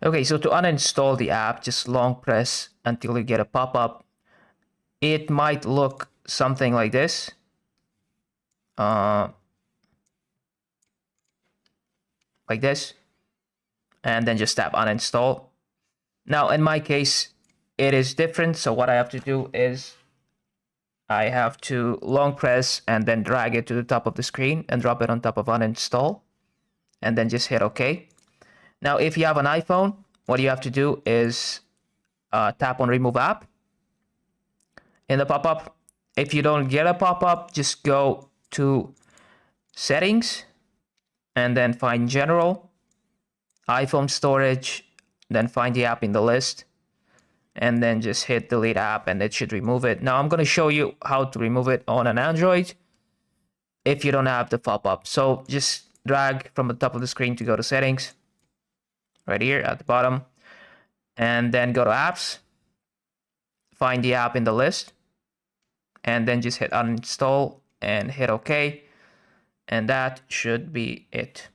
Okay, so to uninstall the app, just long press until you get a pop-up. It might look something like this. Like this. And then just tap uninstall. Now, in my case, it is different. So what I have to do is I have to long press and then drag it to the top of the screen and drop it on top of uninstall. And then just hit OK. Now, if you have an iPhone, what you have to do is tap on remove app in the pop-up. If you don't get a pop-up, just go to settings and then find general, iPhone storage, then find the app in the list, and then just hit delete app and it should remove it. Now I'm going to show you how to remove it on an Android if you don't have the pop-up. So just drag from the top of the screen to go to settings, right here at the bottom, and then go to apps, find the app in the list, and then just hit uninstall and hit OK. And that should be it.